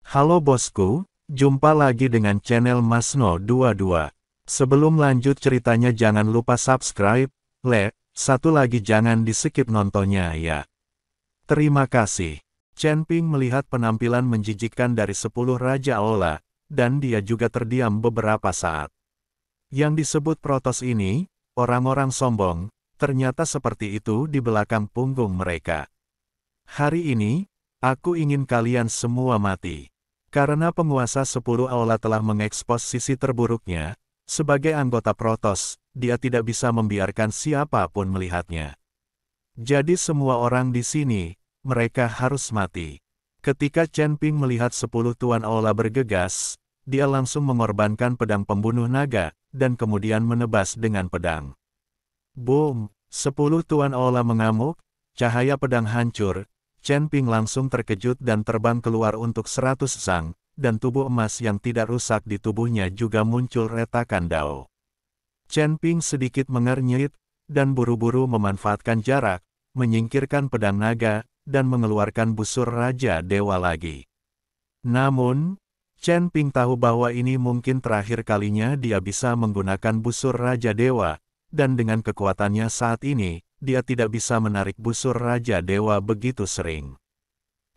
Halo bosku, jumpa lagi dengan channel Masno22. Sebelum lanjut ceritanya jangan lupa subscribe, satu lagi jangan di-skip nontonnya ya. Terima kasih. Chen Ping melihat penampilan menjijikkan dari 10 Raja Aula, dan dia juga terdiam beberapa saat. Yang disebut protos ini, orang-orang sombong, ternyata seperti itu di belakang punggung mereka. Hari ini, aku ingin kalian semua mati. Karena penguasa 10 Aula telah mengekspos sisi terburuknya, sebagai anggota Protoss, dia tidak bisa membiarkan siapapun melihatnya. Jadi semua orang di sini, mereka harus mati. Ketika Chen Ping melihat 10 Tuan Aula bergegas, dia langsung mengorbankan pedang pembunuh naga, dan kemudian menebas dengan pedang. Boom! 10 Tuan Aula mengamuk, cahaya pedang hancur. Chen Ping langsung terkejut dan terbang keluar untuk 100 zang, dan tubuh emas yang tidak rusak di tubuhnya juga muncul retakan dao. Chen Ping sedikit mengernyit, dan buru-buru memanfaatkan jarak, menyingkirkan pedang naga, dan mengeluarkan busur Raja Dewa lagi. Namun, Chen Ping tahu bahwa ini mungkin terakhir kalinya dia bisa menggunakan busur Raja Dewa, dan dengan kekuatannya saat ini, dia tidak bisa menarik busur Raja Dewa begitu sering.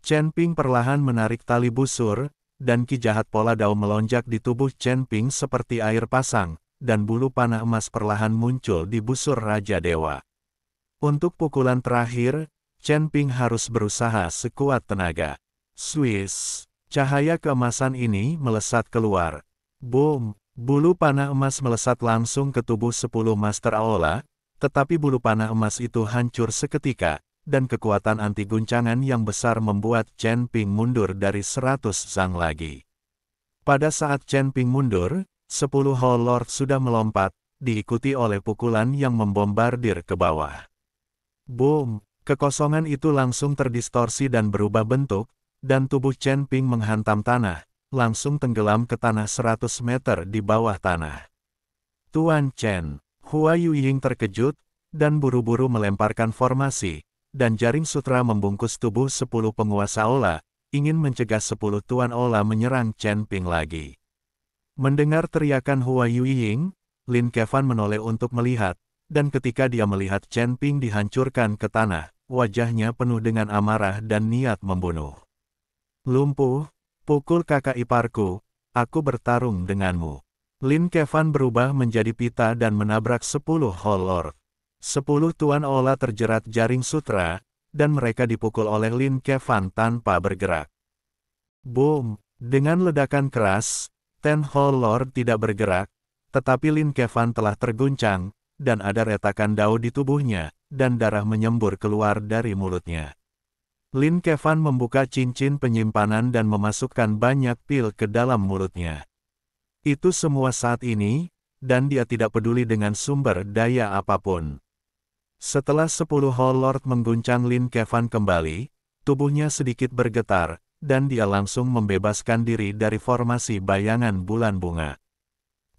Chen Ping perlahan menarik tali busur, dan ki jahat pola dao melonjak di tubuh Chen Ping seperti air pasang, dan bulu panah emas perlahan muncul di busur Raja Dewa. Untuk pukulan terakhir, Chen Ping harus berusaha sekuat tenaga. Swiss! Cahaya keemasan ini melesat keluar. Boom! Bulu panah emas melesat langsung ke tubuh 10 Master Aula, tetapi bulu panah emas itu hancur seketika, dan kekuatan anti guncangan yang besar membuat Chen Ping mundur dari 100 zang lagi. Pada saat Chen Ping mundur, 10 Hall Lord sudah melompat, diikuti oleh pukulan yang membombardir ke bawah. Boom! Kekosongan itu langsung terdistorsi dan berubah bentuk, dan tubuh Chen Ping menghantam tanah, langsung tenggelam ke tanah 100 meter di bawah tanah. Tuan Chen! Hua Yuying terkejut, dan buru-buru melemparkan formasi, dan jaring sutra membungkus tubuh 10 penguasa Aula, ingin mencegah 10 Tuan Aula menyerang Chen Ping lagi. Mendengar teriakan Hua Yuying, Lin Kevan menoleh untuk melihat, dan ketika dia melihat Chen Ping dihancurkan ke tanah, wajahnya penuh dengan amarah dan niat membunuh. Lumpuh, pukul kakak iparku, aku bertarung denganmu. Lin Kevan berubah menjadi pita dan menabrak 10 Hall Lord. 10 Tuan Aula terjerat jaring sutra, dan mereka dipukul oleh Lin Kevan tanpa bergerak. Boom! Dengan ledakan keras, 10 Hall Lord tidak bergerak, tetapi Lin Kevan telah terguncang, dan ada retakan dao di tubuhnya, dan darah menyembur keluar dari mulutnya. Lin Kevan membuka cincin penyimpanan dan memasukkan banyak pil ke dalam mulutnya. Itu semua saat ini, dan dia tidak peduli dengan sumber daya apapun. Setelah 10 Hall Lord mengguncang Lin Kevan kembali, tubuhnya sedikit bergetar, dan dia langsung membebaskan diri dari formasi bayangan bulan bunga.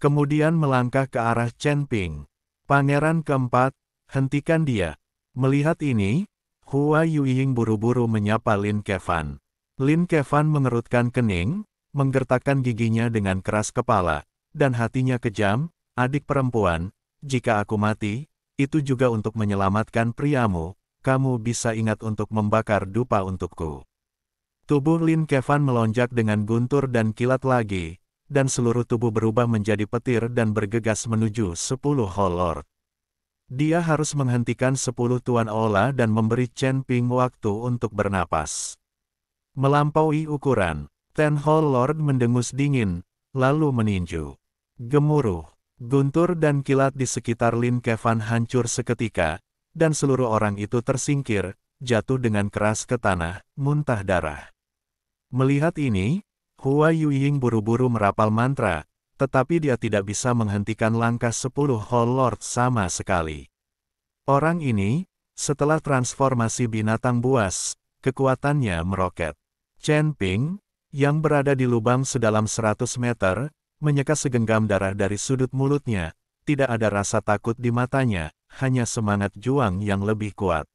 Kemudian melangkah ke arah Chen Ping. Pangeran keempat, hentikan dia. Melihat ini, Hua Yuying buru-buru menyapa Lin Kevan. Lin Kevan mengerutkan kening, menggertakkan giginya dengan keras kepala, dan hatinya kejam, adik perempuan, jika aku mati, itu juga untuk menyelamatkan priamu, kamu bisa ingat untuk membakar dupa untukku. Tubuh Lin Kevan melonjak dengan guntur dan kilat lagi, dan seluruh tubuh berubah menjadi petir dan bergegas menuju 10 Hall Lord. Dia harus menghentikan 10 Tuan Aula dan memberi Chen Ping waktu untuk bernapas. Melampaui ukuran. 10 Hall Lord mendengus dingin, lalu meninju. Gemuruh, guntur dan kilat di sekitar Lin Kevan hancur seketika, dan seluruh orang itu tersingkir, jatuh dengan keras ke tanah, muntah darah. Melihat ini, Hua Yuying buru-buru merapal mantra, tetapi dia tidak bisa menghentikan langkah 10 Hall Lord sama sekali. Orang ini, setelah transformasi binatang buas, kekuatannya meroket. Chen Ping, yang berada di lubang sedalam 100 meter, menyeka segenggam darah dari sudut mulutnya, tidak ada rasa takut di matanya, hanya semangat juang yang lebih kuat.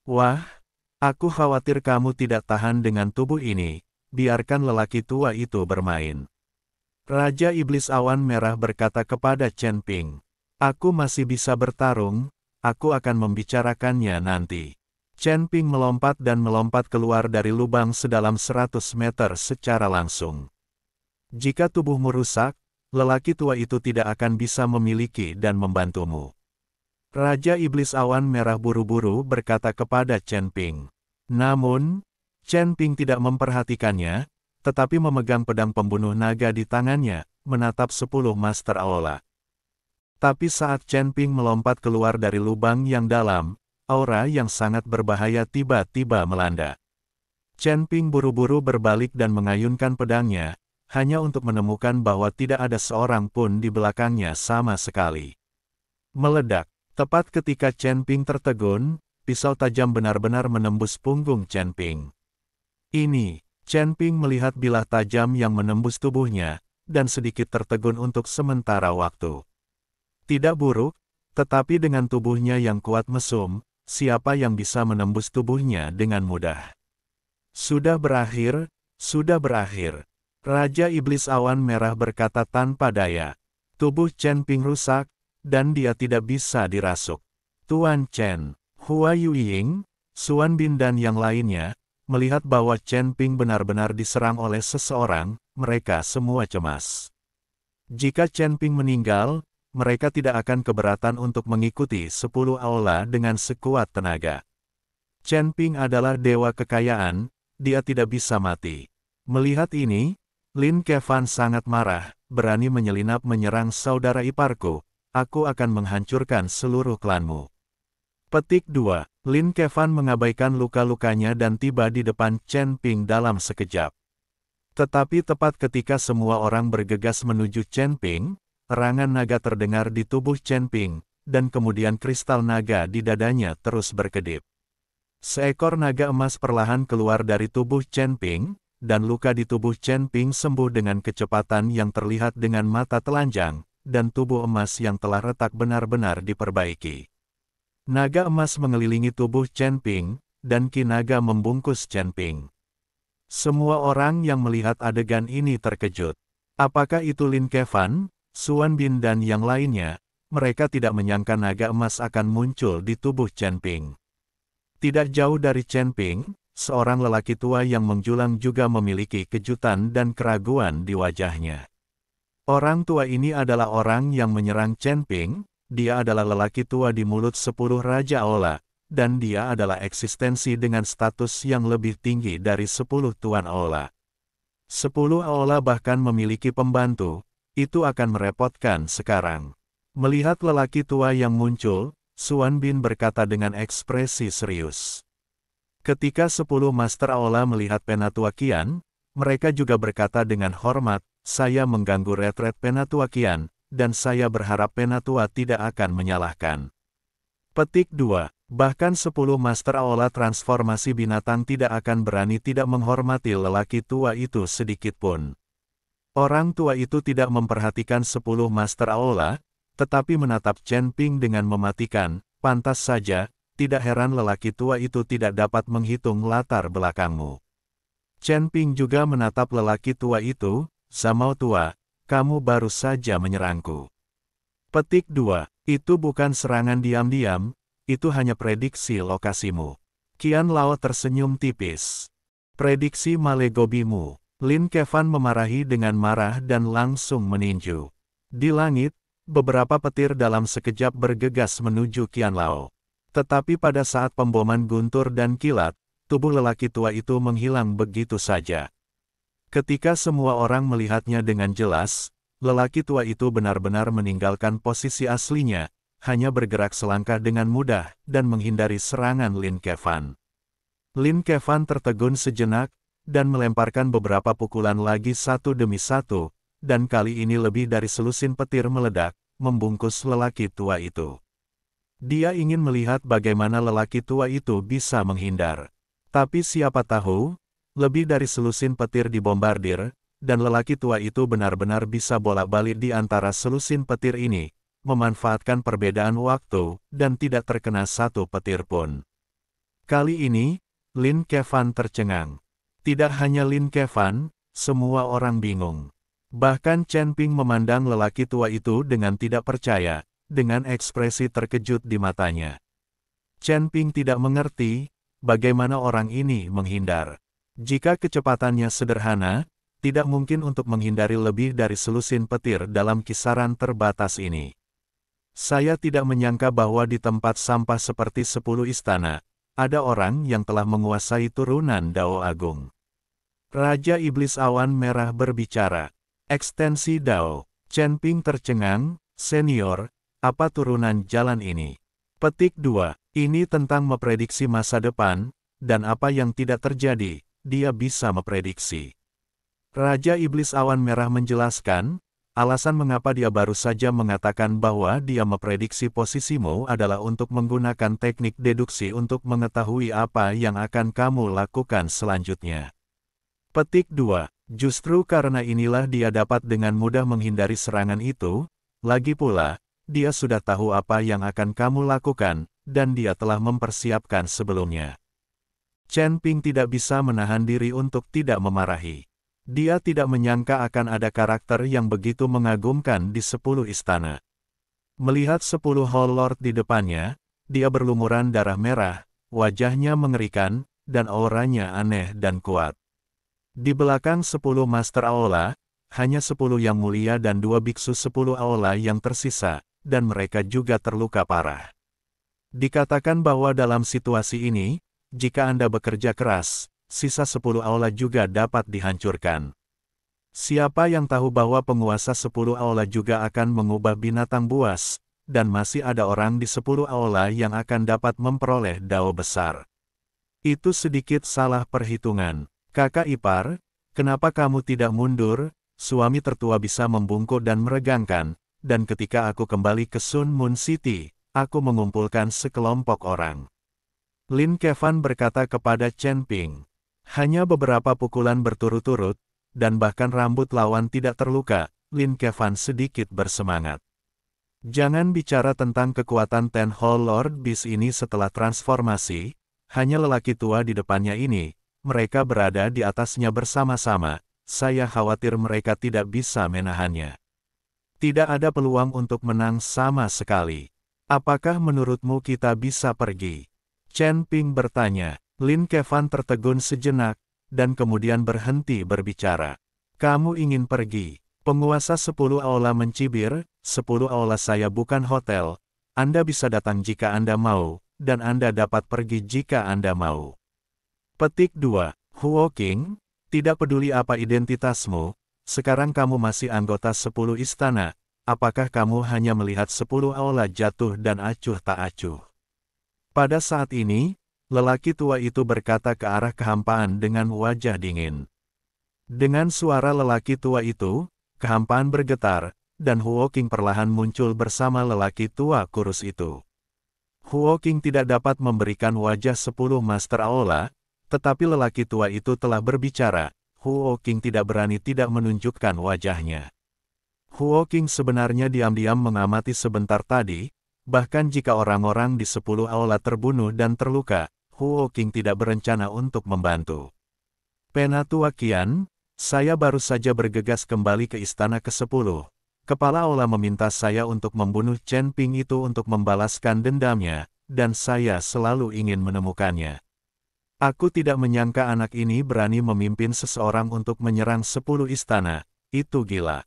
Wah, aku khawatir kamu tidak tahan dengan tubuh ini, biarkan lelaki tua itu bermain. Raja Iblis Awan Merah berkata kepada Chen Ping, "Aku masih bisa bertarung, aku akan membicarakannya nanti." Chen Ping melompat dan melompat keluar dari lubang sedalam 100 meter secara langsung. Jika tubuhmu rusak, lelaki tua itu tidak akan bisa memiliki dan membantumu. Raja Iblis Awan Merah buru-buru berkata kepada Chen Ping. Namun, Chen Ping tidak memperhatikannya, tetapi memegang pedang pembunuh naga di tangannya, menatap 10 Master Aola. Tapi saat Chen Ping melompat keluar dari lubang yang dalam, aura yang sangat berbahaya tiba-tiba melanda. Chen Ping buru-buru berbalik dan mengayunkan pedangnya, hanya untuk menemukan bahwa tidak ada seorang pun di belakangnya sama sekali. Meledak. Tepat ketika Chen Ping tertegun, pisau tajam benar-benar menembus punggung Chen Ping. Ini, Chen Ping melihat bilah tajam yang menembus tubuhnya, dan sedikit tertegun untuk sementara waktu. Tidak buruk, tetapi dengan tubuhnya yang kuat mesum, siapa yang bisa menembus tubuhnya dengan mudah? Sudah berakhir, sudah berakhir. Raja Iblis Awan Merah berkata tanpa daya. Tubuh Chen Ping rusak, dan dia tidak bisa dirasuk. Tuan Chen, Hua Yuying, Xuan Bin dan yang lainnya, melihat bahwa Chen Ping benar-benar diserang oleh seseorang, mereka semua cemas. Jika Chen Ping meninggal, mereka tidak akan keberatan untuk mengikuti 10 aula dengan sekuat tenaga. Chen Ping adalah dewa kekayaan, dia tidak bisa mati. Melihat ini, Lin Kevan sangat marah, berani menyelinap menyerang saudara iparku. Aku akan menghancurkan seluruh klanmu. Petik 2. Lin Kevan mengabaikan luka-lukanya dan tiba di depan Chen Ping dalam sekejap. Tetapi tepat ketika semua orang bergegas menuju Chen Ping, erangan naga terdengar di tubuh Chen Ping, dan kemudian kristal naga di dadanya terus berkedip. Seekor naga emas perlahan keluar dari tubuh Chen Ping, dan luka di tubuh Chen Ping sembuh dengan kecepatan yang terlihat dengan mata telanjang, dan tubuh emas yang telah retak benar-benar diperbaiki. Naga emas mengelilingi tubuh Chen Ping, dan ki naga membungkus Chen Ping. Semua orang yang melihat adegan ini terkejut. Apakah itu Lin Kevan, Xuan Bin dan yang lainnya? Mereka tidak menyangka naga emas akan muncul di tubuh Chen Ping. Tidak jauh dari Chen Ping, seorang lelaki tua yang menjulang juga memiliki kejutan dan keraguan di wajahnya. Orang tua ini adalah orang yang menyerang Chen Ping, dia adalah lelaki tua di mulut 10 Raja Aola, dan dia adalah eksistensi dengan status yang lebih tinggi dari 10 Tuan Aola. 10 Aola bahkan memiliki pembantu, itu akan merepotkan sekarang. Melihat lelaki tua yang muncul, Xuan Bin berkata dengan ekspresi serius. Ketika 10 Master Aola melihat Penatua Qian, mereka juga berkata dengan hormat, saya mengganggu retret Penatua Qian, dan saya berharap Penatua tidak akan menyalahkan. Petik 2. Bahkan 10 Master Aola transformasi binatang tidak akan berani tidak menghormati lelaki tua itu sedikitpun. Orang tua itu tidak memperhatikan 10 Master Aola, tetapi menatap Chen Ping dengan mematikan, pantas saja, tidak heran lelaki tua itu tidak dapat menghitung latar belakangmu. Chen Ping juga menatap lelaki tua itu, Zamao tua, kamu baru saja menyerangku. Petik 2. Itu bukan serangan diam-diam, itu hanya prediksi lokasimu. Qian Lao tersenyum tipis. Prediksi malegobimu. Lin Kevan memarahi dengan marah dan langsung meninju. Di langit, beberapa petir dalam sekejap bergegas menuju Qian Lao. Tetapi pada saat pemboman guntur dan kilat, tubuh lelaki tua itu menghilang begitu saja. Ketika semua orang melihatnya dengan jelas, lelaki tua itu benar-benar meninggalkan posisi aslinya, hanya bergerak selangkah dengan mudah, dan menghindari serangan Lin Kevan. Lin Kevan tertegun sejenak, dan melemparkan beberapa pukulan lagi satu demi satu, dan kali ini lebih dari selusin petir meledak, membungkus lelaki tua itu. Dia ingin melihat bagaimana lelaki tua itu bisa menghindar. Tapi siapa tahu, lebih dari selusin petir dibombardir, dan lelaki tua itu benar-benar bisa bolak-balik di antara selusin petir ini, memanfaatkan perbedaan waktu, dan tidak terkena satu petir pun. Kali ini, Lin Kevan tercengang. Tidak hanya Lin Kevan, semua orang bingung. Bahkan Chen Ping memandang lelaki tua itu dengan tidak percaya, dengan ekspresi terkejut di matanya. Chen Ping tidak mengerti, bagaimana orang ini menghindar. Jika kecepatannya sederhana, tidak mungkin untuk menghindari lebih dari selusin petir dalam kisaran terbatas ini. Saya tidak menyangka bahwa di tempat sampah seperti 10 istana, ada orang yang telah menguasai turunan Dao Agung. Raja Iblis Awan Merah berbicara. Ekstensi Dao. Chen Ping tercengang, senior, apa turunan jalan ini? Petik 2. Ini tentang memprediksi masa depan, dan apa yang tidak terjadi, dia bisa memprediksi. Raja Iblis Awan Merah menjelaskan, alasan mengapa dia baru saja mengatakan bahwa dia memprediksi posisimu adalah untuk menggunakan teknik deduksi untuk mengetahui apa yang akan kamu lakukan selanjutnya. Petik 2. Justru karena inilah dia dapat dengan mudah menghindari serangan itu, lagi pula, dia sudah tahu apa yang akan kamu lakukan, dan dia telah mempersiapkan sebelumnya. Chen Ping tidak bisa menahan diri untuk tidak memarahi. Dia tidak menyangka akan ada karakter yang begitu mengagumkan di 10 istana. Melihat 10 Hall Lord di depannya, dia berlumuran darah merah, wajahnya mengerikan, dan auranya aneh dan kuat. Di belakang 10 Master Aula, hanya 10 yang mulia dan 2 biksu 10 Aula yang tersisa, dan mereka juga terluka parah. Dikatakan bahwa dalam situasi ini, jika Anda bekerja keras, sisa 10 Aula juga dapat dihancurkan. Siapa yang tahu bahwa penguasa 10 Aula juga akan mengubah binatang buas, dan masih ada orang di 10 Aula yang akan dapat memperoleh Dao besar. Itu sedikit salah perhitungan. Kakak ipar, kenapa kamu tidak mundur? Suami tertua bisa membungkuk dan meregangkan, dan ketika aku kembali ke Sun Moon City, aku mengumpulkan sekelompok orang. Lin Kevan berkata kepada Chen Ping. Hanya beberapa pukulan berturut-turut, dan bahkan rambut lawan tidak terluka, Lin Kevan sedikit bersemangat. Jangan bicara tentang kekuatan Ten Hall Lord Beast ini setelah transformasi, hanya lelaki tua di depannya ini. Mereka berada di atasnya bersama-sama, saya khawatir mereka tidak bisa menahannya. Tidak ada peluang untuk menang sama sekali. Apakah menurutmu kita bisa pergi? Chen Ping bertanya. Lin Kevan tertegun sejenak, dan kemudian berhenti berbicara. Kamu ingin pergi? Penguasa 10 Aula mencibir, 10 Aula saya bukan hotel. Anda bisa datang jika Anda mau, dan Anda dapat pergi jika Anda mau. Petik 2. Huo Qing, tidak peduli apa identitasmu, sekarang kamu masih anggota 10 istana, apakah kamu hanya melihat 10 aula jatuh dan acuh tak acuh? Pada saat ini, lelaki tua itu berkata ke arah kehampaan dengan wajah dingin. Dengan suara lelaki tua itu, kehampaan bergetar, dan Huo Qing perlahan muncul bersama lelaki tua kurus itu. Huo Qing tidak dapat memberikan wajah 10 Master Aula, tetapi lelaki tua itu telah berbicara, Huo Qing tidak berani tidak menunjukkan wajahnya. Huo Qing sebenarnya diam-diam mengamati sebentar tadi, bahkan jika orang-orang di 10 aula terbunuh dan terluka, Huo Qing tidak berencana untuk membantu. Penatua Qian, saya baru saja bergegas kembali ke istana ke-10. Kepala aula meminta saya untuk membunuh Chen Ping itu untuk membalaskan dendamnya, dan saya selalu ingin menemukannya. Aku tidak menyangka anak ini berani memimpin seseorang untuk menyerang 10 istana, itu gila.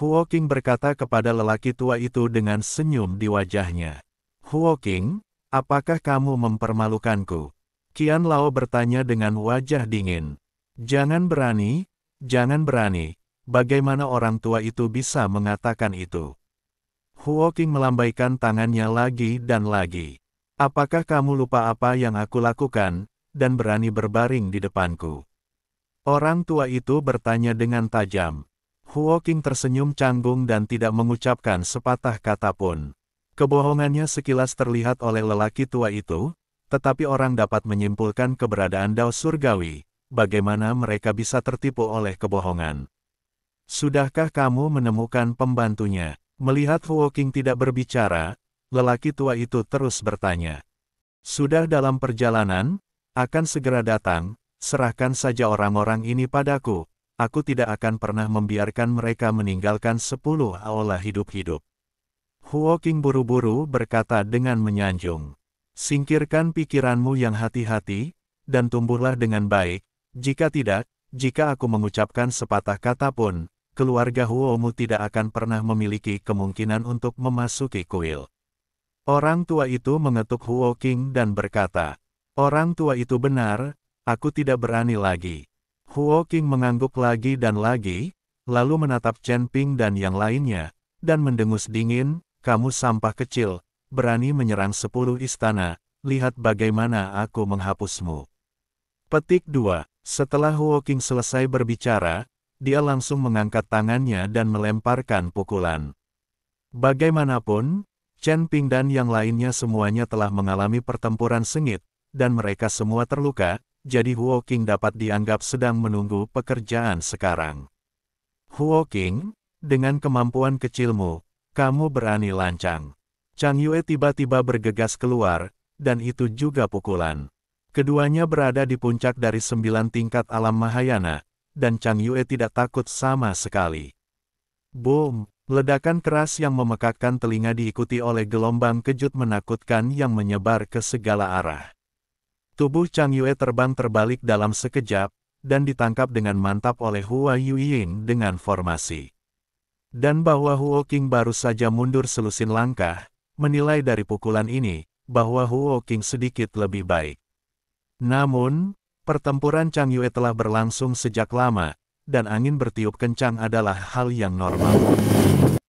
Huo Qing berkata kepada lelaki tua itu dengan senyum di wajahnya. Huo Qing, apakah kamu mempermalukanku? Qian Lao bertanya dengan wajah dingin. Jangan berani, bagaimana orang tua itu bisa mengatakan itu? Huo Qing melambaikan tangannya lagi dan lagi. Apakah kamu lupa apa yang aku lakukan? Dan berani berbaring di depanku. Orang tua itu bertanya dengan tajam. Huo Qing tersenyum canggung dan tidak mengucapkan sepatah kata pun. Kebohongannya sekilas terlihat oleh lelaki tua itu, tetapi orang dapat menyimpulkan keberadaan Dao Surgawi, bagaimana mereka bisa tertipu oleh kebohongan. Sudahkah kamu menemukan pembantunya? Melihat Huo Qing tidak berbicara, lelaki tua itu terus bertanya. Sudah dalam perjalanan? Akan segera datang, serahkan saja orang-orang ini padaku. Aku tidak akan pernah membiarkan mereka meninggalkan 10 aula hidup-hidup. Huo Qing buru-buru berkata dengan menyanjung. Singkirkan pikiranmu yang hati-hati, dan tumbuhlah dengan baik. Jika tidak, jika aku mengucapkan sepatah kata pun, keluarga Huomu tidak akan pernah memiliki kemungkinan untuk memasuki kuil. Orang tua itu mengetuk Huo Qing dan berkata, orang tua itu benar, aku tidak berani lagi. Huo Qing mengangguk lagi dan lagi, lalu menatap Chen Ping dan yang lainnya, dan mendengus dingin, kamu sampah kecil, berani menyerang 10 istana, lihat bagaimana aku menghapusmu. Petik 2. Setelah Huo Qing selesai berbicara, dia langsung mengangkat tangannya dan melemparkan pukulan. Bagaimanapun, Chen Ping dan yang lainnya semuanya telah mengalami pertempuran sengit, dan mereka semua terluka, jadi Huo Qing dapat dianggap sedang menunggu pekerjaan sekarang. Huo Qing, dengan kemampuan kecilmu, kamu berani lancang. Chang Yue tiba-tiba bergegas keluar, dan itu juga pukulan. Keduanya berada di puncak dari 9 tingkat alam Mahayana, dan Chang Yue tidak takut sama sekali. Boom! Ledakan keras yang memekakkan telinga diikuti oleh gelombang kejut menakutkan yang menyebar ke segala arah. Tubuh Chang Yue terbang terbalik dalam sekejap, dan ditangkap dengan mantap oleh Hua Yueying dengan formasi. Dan bahwa Huo Qing baru saja mundur selusin langkah, menilai dari pukulan ini, bahwa Huo Qing sedikit lebih baik. Namun, pertempuran Chang Yue telah berlangsung sejak lama, dan angin bertiup kencang adalah hal yang normal.